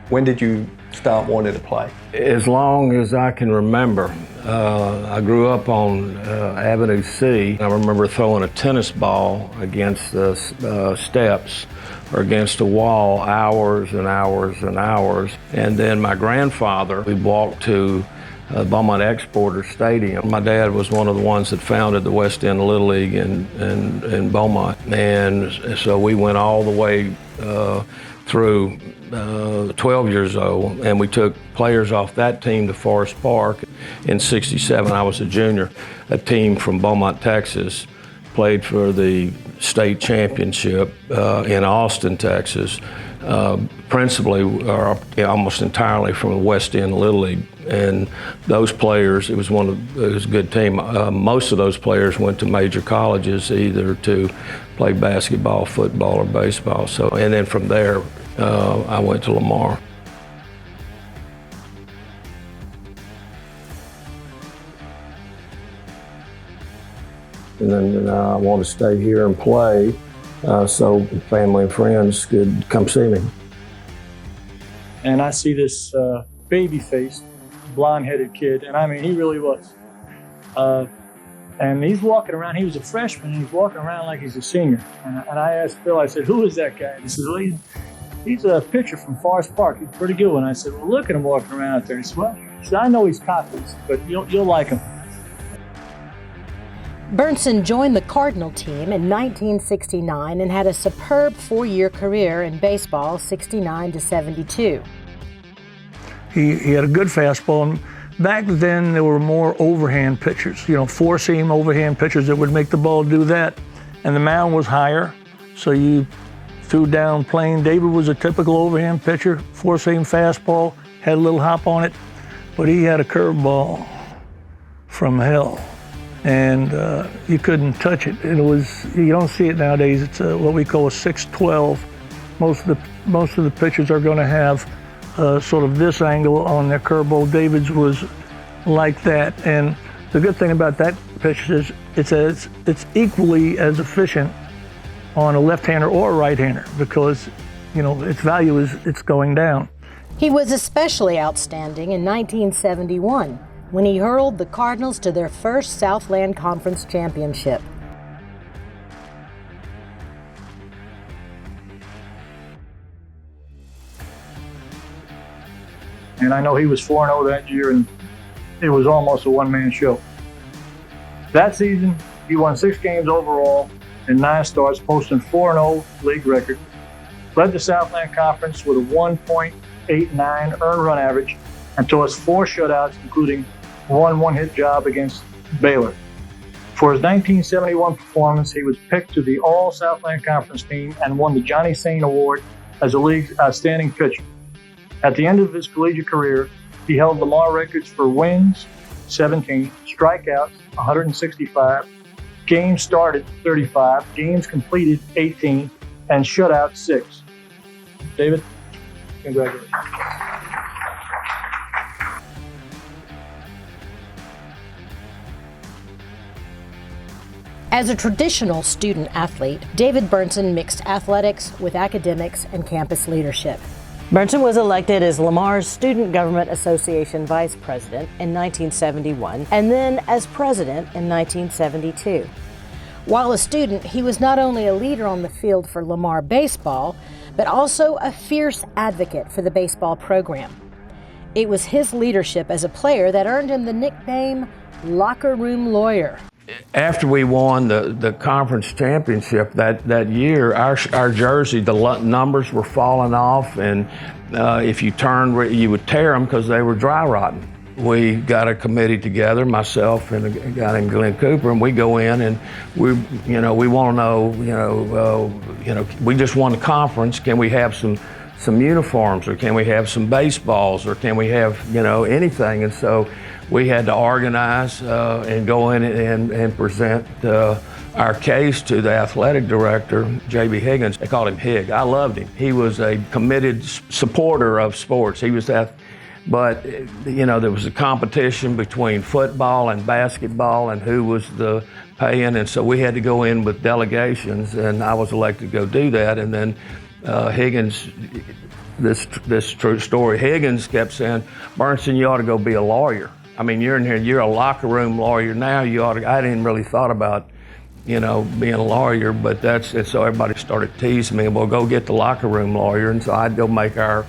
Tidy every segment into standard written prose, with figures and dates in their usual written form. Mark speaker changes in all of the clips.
Speaker 1: When did you start wanting to play?
Speaker 2: As long as I can remember. I grew up on Avenue C. I remember throwing a tennis ball against the steps or against a wall hours and hours and hours. And then my grandfather, we walked to Beaumont Exporter Stadium. My dad was one of the ones that founded the West End Little League in Beaumont. And so we went all the way through 12 years old, and we took players off that team to Forest Park. In '67, I was a junior. A team from Beaumont, Texas, played for the state championship in Austin, Texas, principally or almost entirely from the West End Little League. And those players, it was a good team. Most of those players went to major colleges, either to play basketball, football, or baseball. So, and then from there, I went to Lamar. And then I wanted to stay here and play, so family and friends could come see me.
Speaker 3: And I see this baby-faced, blonde-headed kid, and I mean, he really was. And he's walking around, he was a freshman, and he's walking around like he's a senior. And I asked Phil, I said, who is that guy? He says, well, he's a pitcher from Forest Park. He's pretty good one. I said, well, look at him walking around out there. He said, well, I know he's cocky, but you'll like him.
Speaker 4: Bernsen joined the Cardinal team in 1969 and had a superb 4-year career in baseball, 69 to 72.
Speaker 5: He had a good fastball, and back then there were more overhand pitchers, four-seam overhand pitchers that would make the ball do that. And the mound was higher, so you threw down plain. David was a typical overhand pitcher, four-seam fastball, had a little hop on it, but he had a curveball from hell. And you couldn't touch it. You don't see it nowadays. It's what we call a 6-12. Most of the pitchers are going to have sort of this angle on their curveball. David's was like that. And the good thing about that pitch is it's equally as efficient on a left-hander or a right-hander, because its value is it's going down.
Speaker 4: He was especially outstanding in 1971. When he hurled the Cardinals to their first Southland Conference championship.
Speaker 3: And I know he was 4-0 that year, and it was almost a one-man show. That season, he won 6 games overall and 9 starts, posting 4-0 league record. Led the Southland Conference with a 1.89 earned run average and tossed 4 shutouts, including one-hit job against Baylor. For his 1971 performance, he was picked to the All-Southland Conference team and won the Johnny Sain Award as the league's outstanding pitcher. At the end of his collegiate career, he held Lamar records for wins, 17, strikeouts, 165, games started, 35, games completed, 18, and shutouts, 6. David, congratulations.
Speaker 4: As a traditional student athlete, David Bernsen mixed athletics with academics and campus leadership. Bernsen was elected as Lamar's Student Government Association Vice President in 1971 and then as President in 1972. While a student, he was not only a leader on the field for Lamar baseball, but also a fierce advocate for the baseball program. It was his leadership as a player that earned him the nickname Locker Room Lawyer.
Speaker 2: After we won the conference championship that year, our jersey, the numbers were falling off, and if you turned, you would tear them because they were dry rotting. We got a committee together, myself and a guy named Glenn Cooper, and we go in and we want to know, we just won the conference. Can we have some uniforms, or can we have some baseballs, or can we have anything? And so we had to organize and go in and present our case to the athletic director, J.B. Higgins. They called him Hig. I loved him. He was a committed supporter of sports. He was that, but there was a competition between football and basketball and who was the paying, and so we had to go in with delegations, and I was elected to go do that. And then Higgins this true story. Higgins kept saying, "Bernsen, you ought to go be a lawyer. I mean, you're in here, you're a locker room lawyer now. You ought to." I didn't really thought about, being a lawyer, but that's it. So everybody started teasing me, "Well, go get the locker room lawyer." And so I'd go make our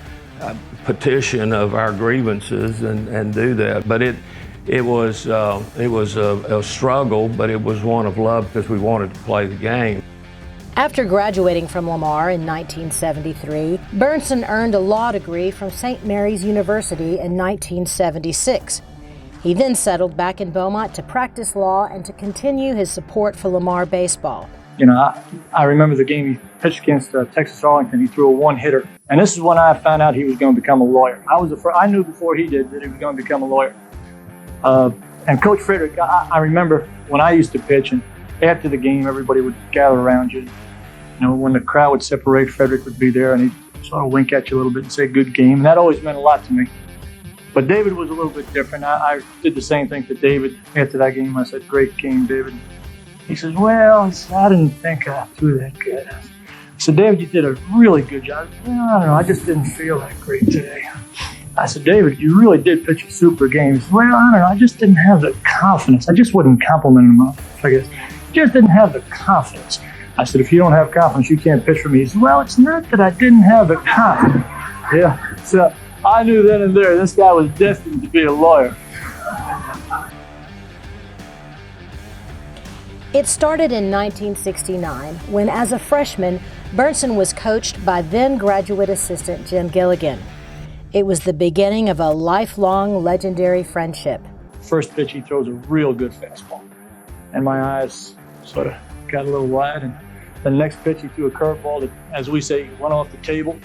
Speaker 2: petition of our grievances and do that. But it was a struggle, but it was one of love because we wanted to play the game.
Speaker 4: After graduating from Lamar in 1973, Bernsen earned a law degree from St. Mary's University in 1976. He then settled back in Beaumont to practice law and to continue his support for Lamar baseball.
Speaker 3: I remember the game he pitched against Texas Arlington. He threw a one-hitter. And this is when I found out he was going to become a lawyer. I knew before he did that he was going to become a lawyer. And Coach Frederick, I remember when I used to pitch, and after the game, everybody would gather around you. When the crowd would separate, Frederick would be there, and he'd sort of wink at you a little bit and say, "Good game." And that always meant a lot to me. But David was a little bit different. I did the same thing to David after that game. I said, "Great game, David." He says, "Well," I didn't think I threw that good. I said, "David, you did a really good job." "Well, I don't know, I just didn't feel that great today." I said, "David, you really did pitch a super game." He said, "Well, I don't know, I just didn't have the confidence." I just wasn't complimenting him enough, I guess. Just didn't have the confidence. I said, "If you don't have confidence, you can't pitch for me." He said, "Well, it's not that I didn't have the confidence." Yeah, so I knew then and there this guy was destined to be a lawyer.
Speaker 4: It started in 1969 when, as a freshman, Bernsen was coached by then graduate assistant Jim Gilligan. It was the beginning of a lifelong legendary friendship.
Speaker 3: First pitch, he throws a real good fastball. And my eyes sort of got a little wide. And the next pitch, he threw a curveball that, as we say, went off the table.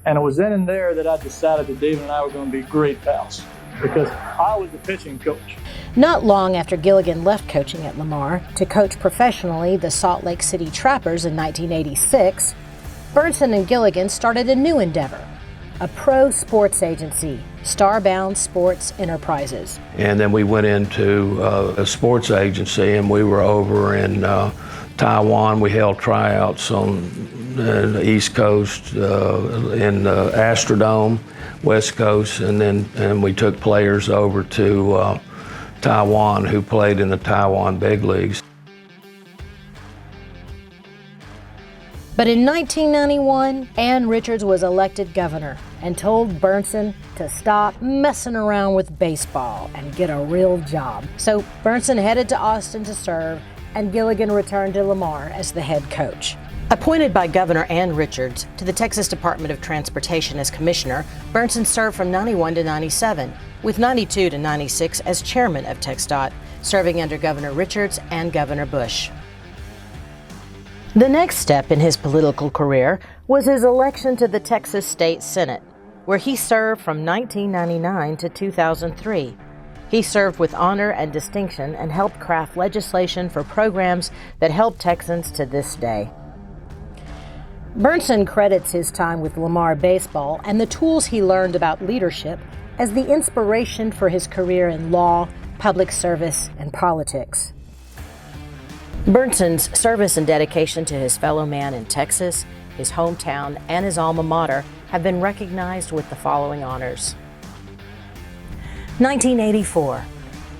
Speaker 3: And it was then and there that I decided that David and I were going to be great pals because I was the pitching coach.
Speaker 4: Not long after Gilligan left coaching at Lamar to coach professionally the Salt Lake City Trappers in 1986, Bernsen and Gilligan started a new endeavor, a pro sports agency, Starbound Sports Enterprises.
Speaker 2: And then we went into a sports agency, and we were over in Taiwan. We held tryouts on the East Coast, in the Astrodome, West Coast, and we took players over to Taiwan who played in the Taiwan big leagues.
Speaker 4: But in 1991, Ann Richards was elected governor and told Bernsen to stop messing around with baseball and get a real job. So Bernsen headed to Austin to serve, and Gilligan returned to Lamar as the head coach. Appointed by Governor Ann Richards to the Texas Department of Transportation as commissioner, Bernsen served from 91 to 97, with 92 to 96 as chairman of TxDOT, serving under Governor Richards and Governor Bush. The next step in his political career was his election to the Texas State Senate, where he served from 1999 to 2003. He served with honor and distinction and helped craft legislation for programs that help Texans to this day. Bernsen credits his time with Lamar baseball and the tools he learned about leadership as the inspiration for his career in law, public service, and politics. Bernsen's service and dedication to his fellow man in Texas, his hometown, and his alma mater have been recognized with the following honors. 1984,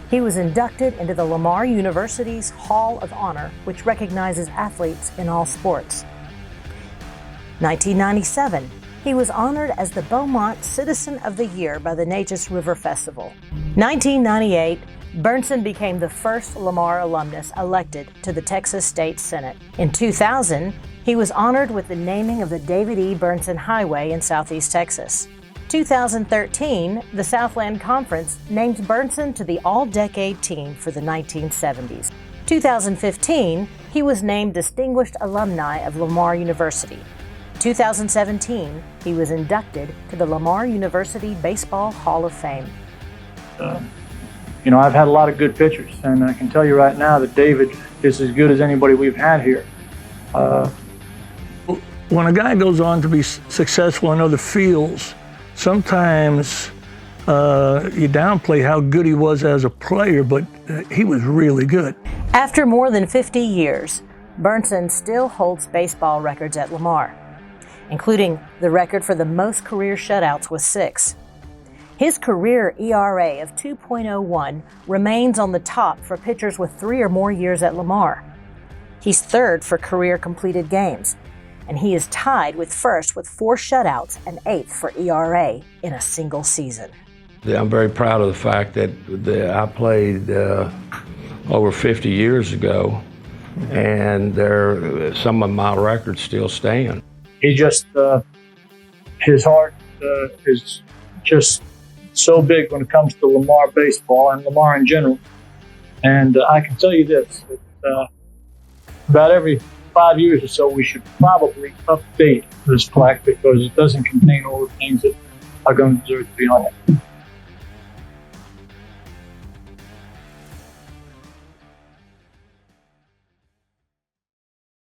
Speaker 4: he was inducted into the Lamar University's Hall of Honor, which recognizes athletes in all sports. 1997, he was honored as the Beaumont Citizen of the Year by the Neches River Festival. 1998, Bernsen became the first Lamar alumnus elected to the Texas State Senate. In 2000, he was honored with the naming of the David E. Bernsen Highway in Southeast Texas. 2013, the Southland Conference named Bernsen to the All-Decade Team for the 1970s. 2015, he was named Distinguished Alumni of Lamar University. 2017, he was inducted to the Lamar University Baseball Hall of Fame.
Speaker 3: I've had a lot of good pitchers, and I can tell you right now that David is as good as anybody we've had here.
Speaker 5: When a guy goes on to be successful in other fields, sometimes you downplay how good he was as a player, but he was really good.
Speaker 4: After more than 50 years, Bernsen still holds baseball records at Lamar. including the record for the most career shutouts with 6. His career ERA of 2.01 remains on the top for pitchers with 3 or more years at Lamar. He's third for career completed games, and he is tied with first with 4 shutouts and 8th for ERA in a single season.
Speaker 2: I'm very proud of the fact that I played over 50 years ago, and some of my records still stand.
Speaker 3: He just, his heart is just so big when it comes to Lamar baseball and Lamar in general. And I can tell you this, about every 5 years or so, we should probably update this plaque because it doesn't contain all the things that are going to deserve to be on it.